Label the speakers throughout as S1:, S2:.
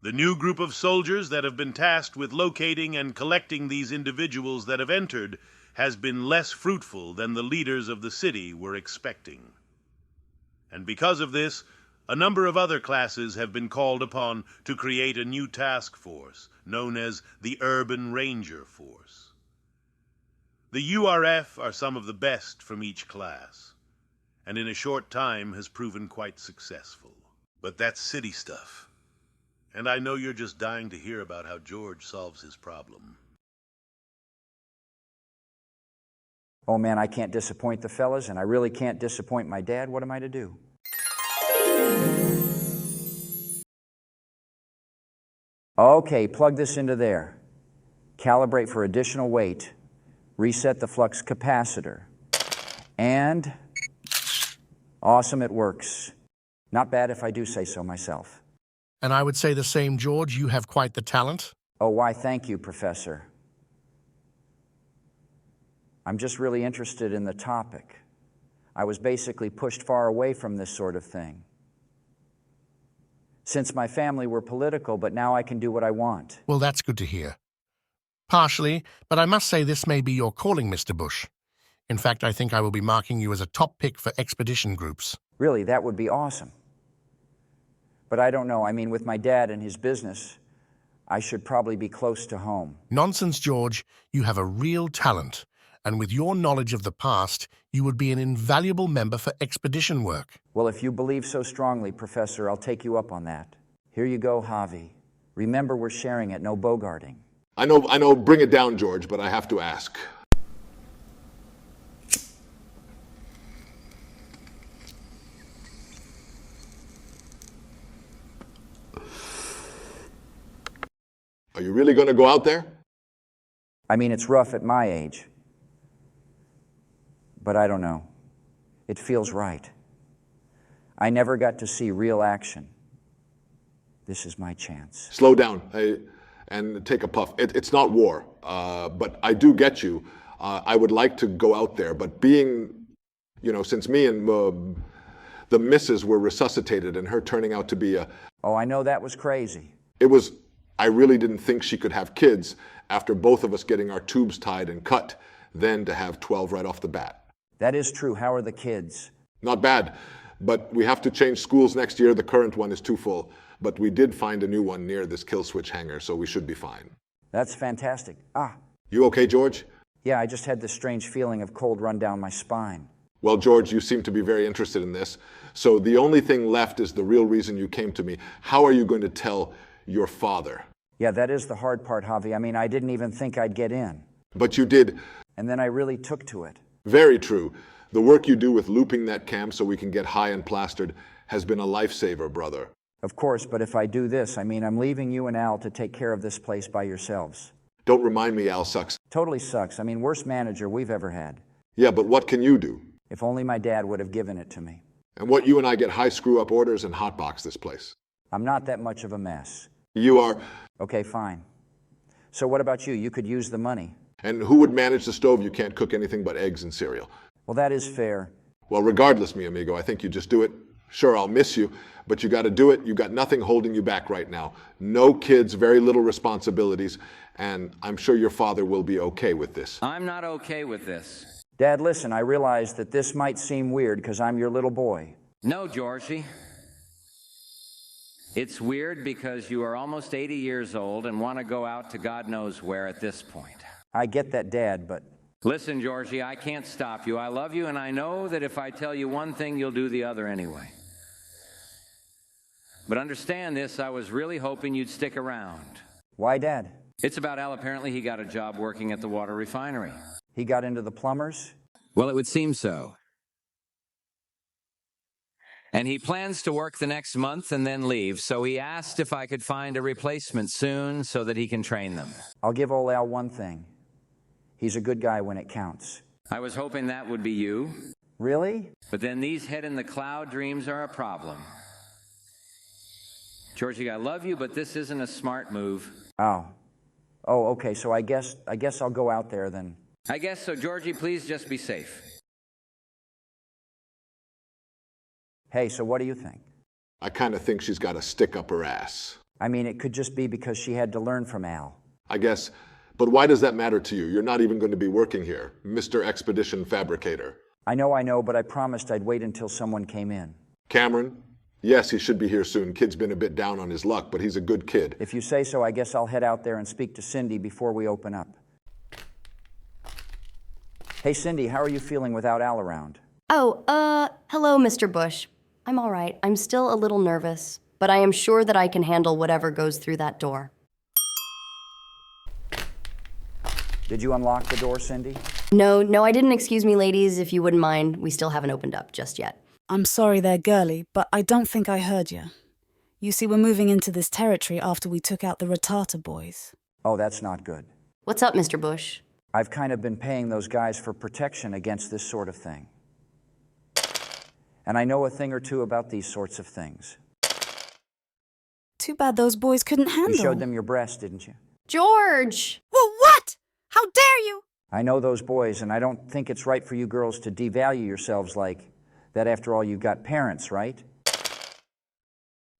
S1: The new group of soldiers that have been tasked with locating and collecting these individuals that have entered has been less fruitful than the leaders of the city were expecting. And because of this, a number of other classes have been called upon to create a new task force, known as the Urban Ranger Force. The URF are some of the best from each class, and in a short time has proven quite successful. But that's city stuff. And I know you're just dying to hear about how George solves his problem.
S2: Oh man, I can't disappoint the fellas, and I really can't disappoint my dad. What am I to do? Okay, plug this into there. Calibrate for additional weight. Reset the flux capacitor. And awesome, it works. Not bad if I do say so myself.
S3: And I would say the same, George. You have quite the talent.
S2: Oh, why, thank you, Professor. I'm just really interested in the topic. I was basically pushed far away from this sort of thing. Since my family were political, but now I can do what I want.
S3: Well, that's good to hear. Partially, but I must say this may be your calling, Mr. Bush. In fact, I think I will be marking you as a top pick for expedition groups.
S2: Really, that would be awesome. But I don't know. I mean, with my dad and his business, I should probably be close to home.
S3: Nonsense, George. You have a real talent. And with your knowledge of the past, you would be an invaluable member for expedition work.
S2: Well, if you believe so strongly, Professor, I'll take you up on that. Here you go, Javi. Remember, we're sharing it, no bogarting.
S4: I know, bring it down, George, but I have to ask. Are you really going to go out there?
S2: I mean, it's rough at my age. But I don't know. It feels right. I never got to see real action. This is my chance.
S4: Slow down and take a puff. It's not war, but I do get you. I would like to go out there, but being, since me and the missus were resuscitated and her turning out to be
S2: Oh, I know that was crazy.
S4: I really didn't think she could have kids after both of us getting our tubes tied and cut, then to have 12 right off the bat.
S2: That is true. How are the kids?
S4: Not bad, but we have to change schools next year. The current one is too full, but we did find a new one near this kill switch hangar, so we should be fine.
S2: That's fantastic.
S4: You okay, George?
S2: Yeah, I just had this strange feeling of cold run down my spine.
S4: Well, George, you seem to be very interested in this, so the only thing left is the real reason you came to me. How are you going to tell your father?
S2: Yeah, that is the hard part, Javi. I mean, I didn't even think I'd get in.
S4: But you did.
S2: And then I really took to it.
S4: Very true. The work you do with looping that cam so we can get high and plastered has been a lifesaver, brother.
S2: Of course, but if I do this, I mean, I'm leaving you and Al to take care of this place by yourselves.
S4: Don't remind me Al sucks.
S2: Totally sucks. I mean, worst manager we've ever had.
S4: Yeah, but what can you do?
S2: If only my dad would have given it to me.
S4: And what you and I get high screw-up orders and hotbox this place.
S2: I'm not that much of a mess.
S4: You are.
S2: Okay, fine. So what about you? You could use the money.
S4: And who would manage the stove? You can't cook anything but eggs and cereal.
S2: Well, that is fair.
S4: Well, regardless, mi amigo, I think you just do it. Sure, I'll miss you, but you got to do it. You got nothing holding you back right now. No kids, very little responsibilities, and I'm sure your father will be okay with this.
S5: I'm not okay with this.
S2: Dad, listen, I realize that this might seem weird because I'm your little boy.
S5: No, Georgie. It's weird because you are almost 80 years old and want to go out to God knows where at this point.
S2: I get that, Dad, but...
S5: Listen, Georgie, I can't stop you. I love you, and I know that if I tell you one thing, you'll do the other anyway. But understand this, I was really hoping you'd stick around.
S2: Why, Dad?
S5: It's about Al. Apparently, he got a job working at the water refinery.
S2: He got into the plumbers?
S5: Well, it would seem so. And he plans to work the next month and then leave, so he asked if I could find a replacement soon so that he can train them.
S2: I'll give old Al one thing. He's a good guy when it counts.
S5: I was hoping that would be you.
S2: Really?
S5: But then these head-in-the-cloud dreams are a problem. Georgie, I love you, but this isn't a smart move.
S2: Oh, okay, so I guess I'll go out there then.
S5: I guess so. Georgie, please just be safe.
S2: Hey, so what do you think?
S4: I kind of think she's got a stick up her ass.
S2: I mean, it could just be because she had to learn from Al.
S4: I guess. But why does that matter to you? You're not even going to be working here, Mr. Expedition Fabricator.
S2: I know, but I promised I'd wait until someone came in.
S4: Cameron? Yes, he should be here soon. Kid's been a bit down on his luck, but he's a good kid.
S2: If you say so, I guess I'll head out there and speak to Cindy before we open up. Hey, Cindy, how are you feeling without Al around?
S6: Oh, hello, Mr. Bush. I'm all right. I'm still a little nervous, but I am sure that I can handle whatever goes through that door.
S2: Did you unlock the door, Cindy?
S6: No, I didn't. Excuse me, ladies, if you wouldn't mind. We still haven't opened up just yet.
S7: I'm sorry there, girlie, but I don't think I heard you. You see, we're moving into this territory after we took out the Ratata boys.
S2: Oh, that's not good.
S6: What's up, Mr. Bush?
S2: I've kind of been paying those guys for protection against this sort of thing. And I know a thing or two about these sorts of things.
S7: Too bad those boys couldn't handle.
S2: You showed them your breast, didn't you?
S6: George!
S7: Well, what? How dare you?
S2: I know those boys, and I don't think it's right for you girls to devalue yourselves like that. After all, you've got parents, right?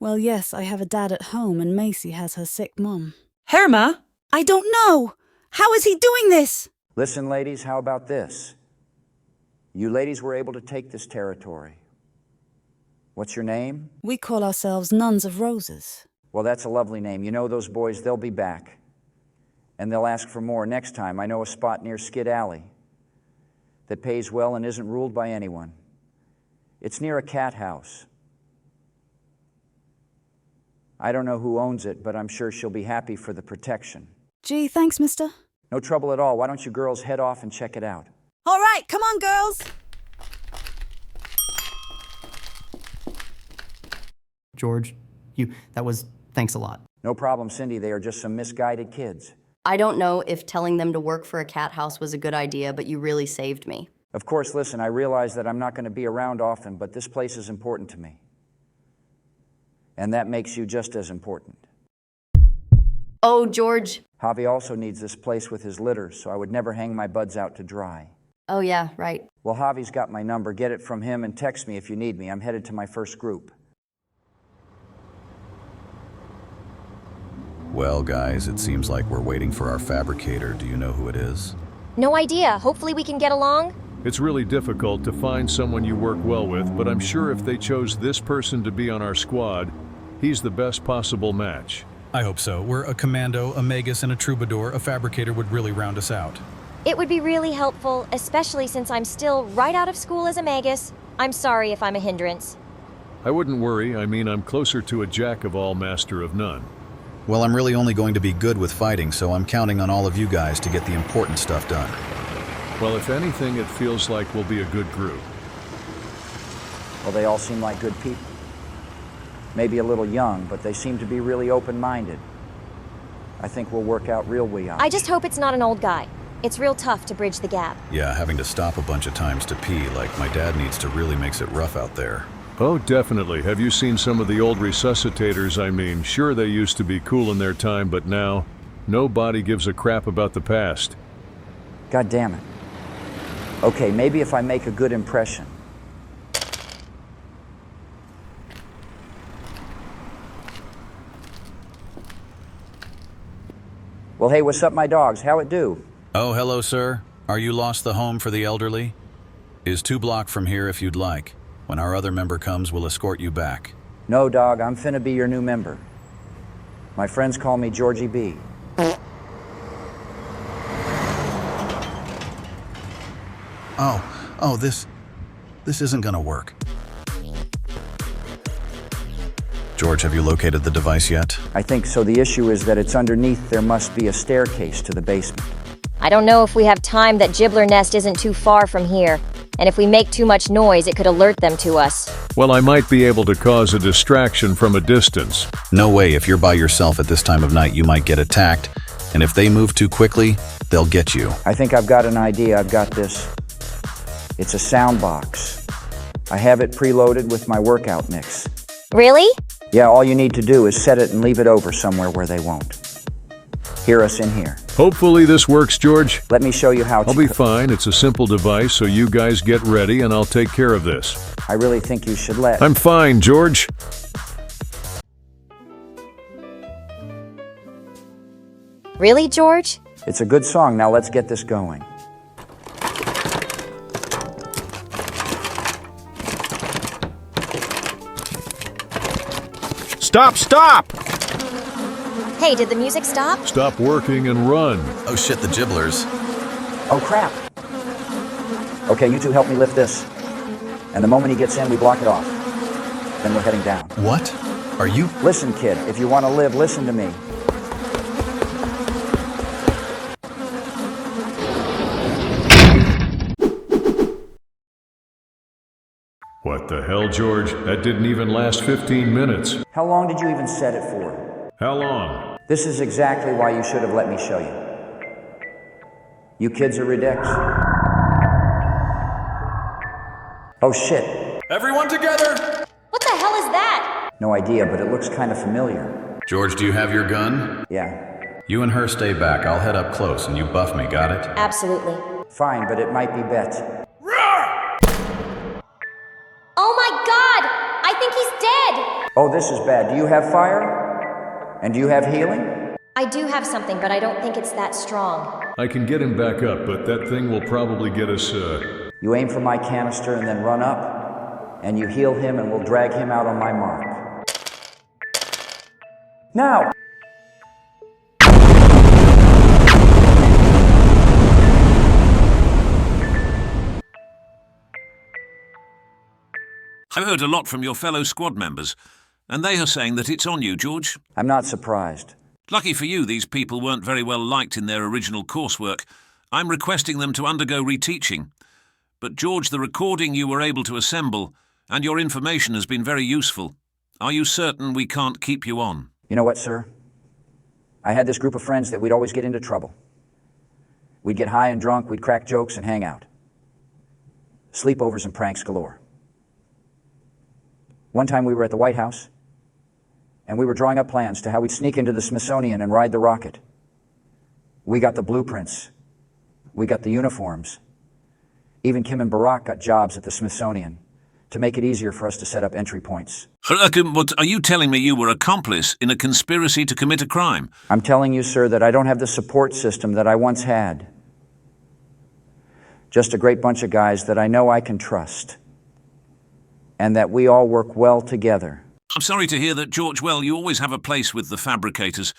S7: Well, yes, I have a dad at home, and Macy has her sick mom.
S8: Herma?
S7: I don't know! How is he doing this?
S2: Listen, ladies, how about this? You ladies were able to take this territory. What's your name?
S7: We call ourselves Nuns of Roses.
S2: Well, that's a lovely name. You know those boys, they'll be back. And they'll ask for more next time. I know a spot near Skid Alley that pays well and isn't ruled by anyone. It's near a cat house. I don't know who owns it, but I'm sure she'll be happy for the protection.
S7: Gee, thanks, mister.
S2: No trouble at all. Why don't you girls head off and check it out?
S7: All right, come on, girls!
S8: George, thanks a lot.
S2: No problem, Cindy. They are just some misguided kids.
S6: I don't know if telling them to work for a cat house was a good idea, but you really saved me.
S2: Of course, listen, I realize that I'm not going to be around often, but this place is important to me. And that makes you just as important.
S6: Oh, George.
S2: Javi also needs this place with his litters, so I would never hang my buds out to dry.
S6: Oh, yeah, right.
S2: Well, Javi's got my number. Get it from him and text me if you need me. I'm headed to my first group.
S9: Well, guys, it seems like we're waiting for our fabricator. Do you know who it is?
S10: No idea. Hopefully we can get along.
S11: It's really difficult to find someone you work well with, but I'm sure if they chose this person to be on our squad, he's the best possible match.
S12: I hope so. We're a commando, a magus, and a troubadour. A fabricator would really round us out.
S10: It would be really helpful, especially since I'm still right out of school as a magus. I'm sorry if I'm a hindrance.
S11: I wouldn't worry. I mean, I'm closer to a jack of all, master of none.
S9: Well, I'm really only going to be good with fighting, so I'm counting on all of you guys to get the important stuff done.
S11: Well, if anything, it feels like we'll be a good group.
S2: Well, they all seem like good people. Maybe a little young, but they seem to be really open-minded. I think we'll work out real well.
S10: I just hope it's not an old guy. It's real tough to bridge the gap.
S9: Yeah, having to stop a bunch of times to pee like my dad needs to really makes it rough out there.
S11: Oh, definitely. Have you seen some of the old resuscitators? I mean, sure, they used to be cool in their time, but now, nobody gives a crap about the past.
S2: God damn it. Okay, maybe if I make a good impression. Well, hey, what's up, my dogs? How it do?
S9: Oh, hello, sir. Are you lost the home for the elderly? Is 2 blocks from here if you'd like. When our other member comes, we'll escort you back.
S2: No, dog, I'm finna be your new member. My friends call me Georgie B.
S9: Oh, this isn't gonna work. George, have you located the device yet?
S2: I think so. The issue is that it's underneath. There must be a staircase to the basement.
S10: I don't know if we have time. That Gibbler nest isn't too far from here. And if we make too much noise, it could alert them to us.
S11: Well, I might be able to cause a distraction from a distance.
S9: No way. If you're by yourself at this time of night, you might get attacked. And if they move too quickly, they'll get you.
S2: I think I've got an idea. I've got this. It's a sound box. I have it preloaded with my workout mix.
S10: Really?
S2: Yeah, all you need to do is set it and leave it over somewhere where they won't hear us in here.
S11: Hopefully this works, George.
S2: Let me show you how.
S11: I'll be fine. It's a simple device, so you guys get ready and I'll take care of this.
S2: I really think you should let.
S11: I'm fine, George.
S10: Really, George?
S2: It's a good song. Now let's get this going.
S11: Stop! Stop!
S10: Hey, did the music stop?
S11: Stop working and run.
S9: Oh shit, the Gibblers.
S2: Oh, crap. Okay, you two help me lift this. And the moment he gets in, we block it off. Then we're heading down.
S9: What? Are you?
S2: Listen, kid, if you want to live, listen to me.
S11: What the hell, George? That didn't even last 15 minutes.
S2: How long did you even set it for?
S11: How long?
S2: This is exactly why you should have let me show you. You kids are ridiculous. Oh shit.
S9: Everyone together!
S10: What the hell is that?
S2: No idea, but it looks kind of familiar.
S9: George, do you have your gun?
S2: Yeah.
S9: You and her stay back. I'll head up close and you buff me, got it?
S10: Absolutely.
S2: Fine, but it might be bet.
S10: Oh my god! I think he's dead!
S2: Oh, this is bad. Do you have fire? And do you have healing?
S10: I do have something, but I don't think it's that strong.
S11: I can get him back up, but that thing will probably get us,
S2: You aim for my canister and then run up, and you heal him and we'll drag him out on my mark. Now!
S13: I've heard a lot from your fellow squad members, and they are saying that it's on you, George.
S2: I'm not surprised.
S13: Lucky for you, these people weren't very well liked in their original coursework. I'm requesting them to undergo reteaching. But George, the recording you were able to assemble, and your information has been very useful. Are you certain we can't keep you on?
S2: You know what, sir? I had this group of friends that we'd always get into trouble. We'd get high and drunk, we'd crack jokes and hang out. Sleepovers and pranks galore. One time we were at the White House, and we were drawing up plans to how we'd sneak into the Smithsonian and ride the rocket. We got the blueprints. We got the uniforms. Even Kim and Barack got jobs at the Smithsonian to make it easier for us to set up entry points.
S13: But are you telling me you were accomplice in a conspiracy to commit a crime?
S2: I'm telling you, sir, that I don't have the support system that I once had. Just a great bunch of guys that I know I can trust. And that we all work well together.
S13: I'm sorry to hear that, George. Well, you always have a place with the fabricators.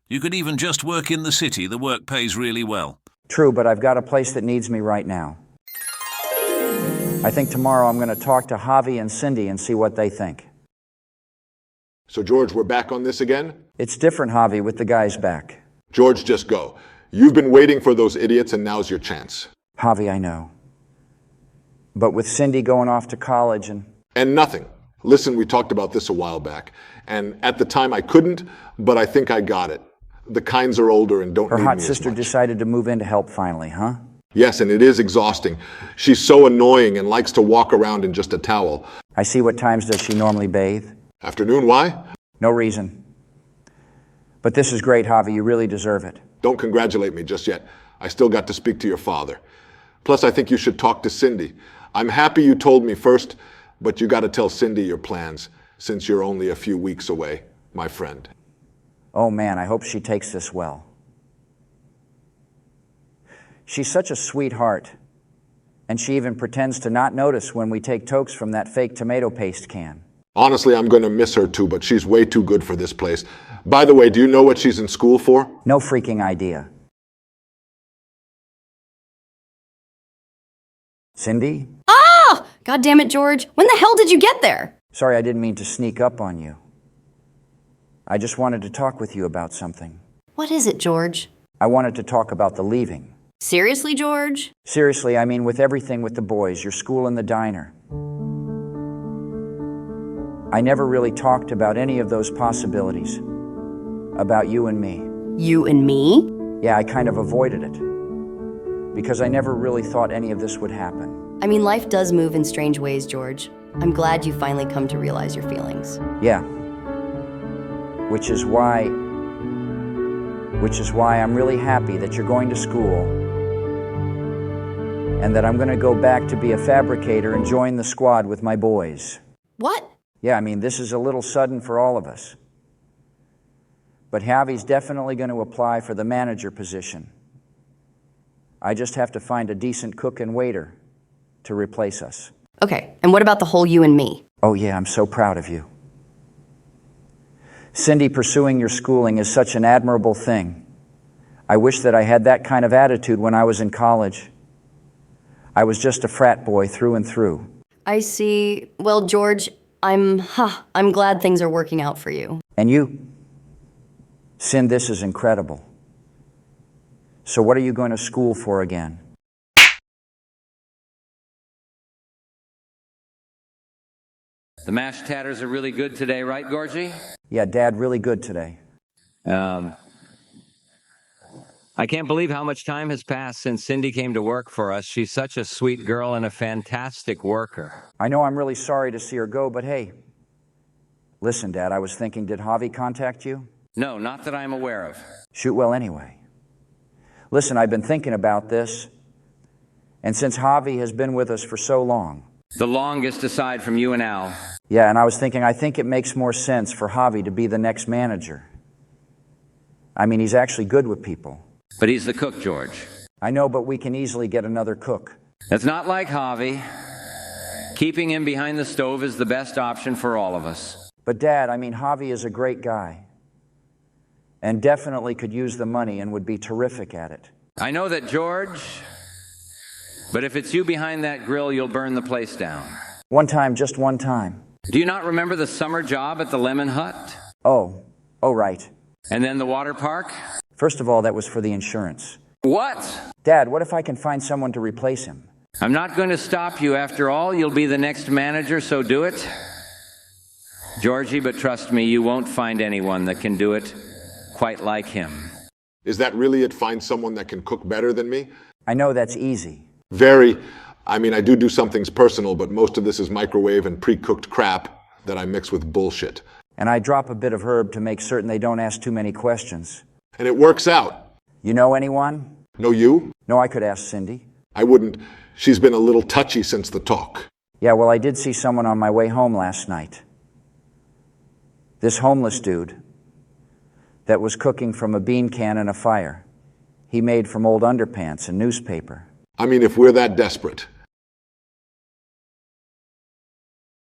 S13: You could even just work in the city. The work pays really well.
S2: True, but I've got a place that needs me right now. I think tomorrow I'm going to talk to Javi and Cindy and see what they think.
S4: So, George, we're back on this again?
S2: It's different, Javi, with the guys back.
S4: George, just go. You've been waiting for those idiots, and now's your chance.
S2: Javi, I know. But with Cindy going off to college
S4: And nothing. Listen, we talked about this a while back. And at the time I couldn't, but I think I got it. The kinds are older and don't
S2: her
S4: need
S2: hot
S4: me as
S2: sister
S4: much.
S2: decided to move in to help finally, huh?
S4: Yes, and it is exhausting. She's so annoying and likes to walk around in just a towel.
S2: I see. What times does she normally bathe?
S4: Afternoon, why?
S2: No reason. But this is great, Javi. You really deserve it.
S4: Don't congratulate me just yet. I still got to speak to your father. Plus, I think you should talk to Cindy. I'm happy you told me first, but you got to tell Cindy your plans, since you're only a few weeks away, my friend.
S2: Oh man, I hope she takes this well. She's such a sweetheart, and she even pretends to not notice when we take tokes from that fake tomato paste can.
S4: Honestly, I'm going to miss her too, but she's way too good for this place. By the way, do you know what she's in school for?
S2: No freaking idea. Cindy?
S6: Ah! God damn it, George. When the hell did you get there?
S2: Sorry, I didn't mean to sneak up on you. I just wanted to talk with you about something.
S6: What is it, George?
S2: I wanted to talk about the leaving.
S6: Seriously, George?
S2: Seriously, I mean with everything with the boys, your school and the diner. I never really talked about any of those possibilities. About you and me.
S6: You and me?
S2: Yeah, I kind of avoided it. Because I never really thought any of this would happen.
S6: I mean, life does move in strange ways, George. I'm glad you finally come to realize your feelings.
S2: Yeah. Which is why I'm really happy that you're going to school and that I'm going to go back to be a fabricator and join the squad with my boys.
S6: What?
S2: Yeah, I mean, this is a little sudden for all of us. But Javi's definitely going to apply for the manager position. I just have to find a decent cook and waiter to replace us.
S6: Okay, and what about the whole you and me?
S2: Oh yeah, I'm so proud of you. Cindy, pursuing your schooling is such an admirable thing. I wish that I had that kind of attitude when I was in college. I was just a frat boy through and through.
S6: I see. Well, George, I'm glad things are working out for you.
S2: And you? Sin, this is incredible. So what are you going to school for again?
S5: The mashed tatters are really good today, right, Gorgie?
S2: Yeah, Dad, really good today.
S5: I can't believe how much time has passed since Cindy came to work for us. She's such a sweet girl and a fantastic worker.
S2: I know I'm really sorry to see her go, but hey, listen, Dad, I was thinking, did Javi contact you?
S5: No, not that I'm aware of.
S2: Shoot, well, anyway. Listen, I've been thinking about this, and since Javi has been with us for so long.
S5: The longest aside from you and Al.
S2: Yeah, and I was thinking, I think it makes more sense for Javi to be the next manager. I mean, he's actually good with people.
S5: But he's the cook, George.
S2: I know, but we can easily get another cook.
S5: That's not like Javi. Keeping him behind the stove is the best option for all of us.
S2: But Dad, I mean, Javi is a great guy. And definitely could use the money and would be terrific at it.
S5: I know that, George. But if it's you behind that grill, you'll burn the place down.
S2: One time, just one time.
S5: Do you not remember the summer job at the Lemon Hut?
S2: Oh, right.
S5: And then the water park?
S2: First of all, that was for the insurance.
S5: What?
S2: Dad, what if I can find someone to replace him?
S5: I'm not going to stop you. After all, you'll be the next manager, so do it. Georgie, but trust me, you won't find anyone that can do it quite like him.
S4: Is that really it? Find someone that can cook better than me?
S2: I know that's easy.
S4: Very. I mean, I do some things personal, but most of this is microwave and pre-cooked crap that I mix with bullshit.
S2: And I drop a bit of herb to make certain they don't ask too many questions.
S4: And it works out.
S2: You know anyone?
S4: No, you?
S2: No, I could ask Cindy.
S4: I wouldn't. She's been a little touchy since the talk.
S2: Yeah, well, I did see someone on my way home last night. This homeless dude that was cooking from a bean can and a fire. He made from old underpants and newspaper.
S4: I mean, if we're that desperate.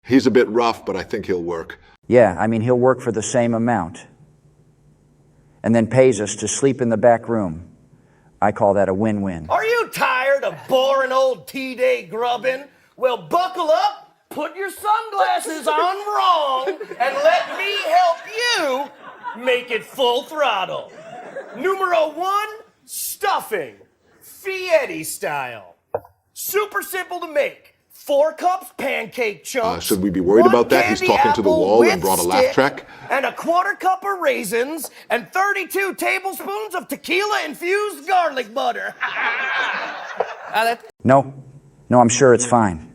S4: He's a bit rough, but I think he'll work.
S2: Yeah, I mean, he'll work for the same amount. And then pays us to sleep in the back room. I call that a win-win.
S14: Are you tired of boring old T-Day grubbing? Well, buckle up, put your sunglasses on wrong, and let me help you make it full throttle. Numero 1, stuffing. Fieri style. Super simple to make. 4 cups pancake chunks.
S4: Should we be worried about that? He's talking to the wall and brought a laugh track.
S14: And a 1/4 cup of raisins and 32 tablespoons of tequila-infused garlic butter.
S2: No, I'm sure it's fine.